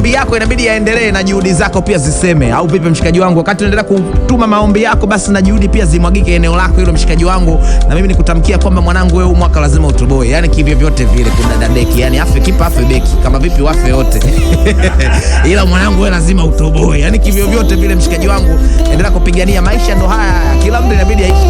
maombi yako inabidi yaendelee na juhudi zako pia ziseme, au vipi mshikaji wangu? Wakati unaendelea kutuma maombi yako, basi na juhudi pia zimwagike eneo lako hilo mshikaji wangu, na mimi nikutamkia kwamba mwanangu, wewe mwaka lazima utoboe, yani kivyo vyote vile, kudadadeki, yani afe kipa afe beki, kama vipi wafe wote ila mwanangu, wewe lazima utoboe, yani kivyo vyote vile mshikaji wangu, endelea kupigania maisha, ndo haya kila mtu inabidi aishi.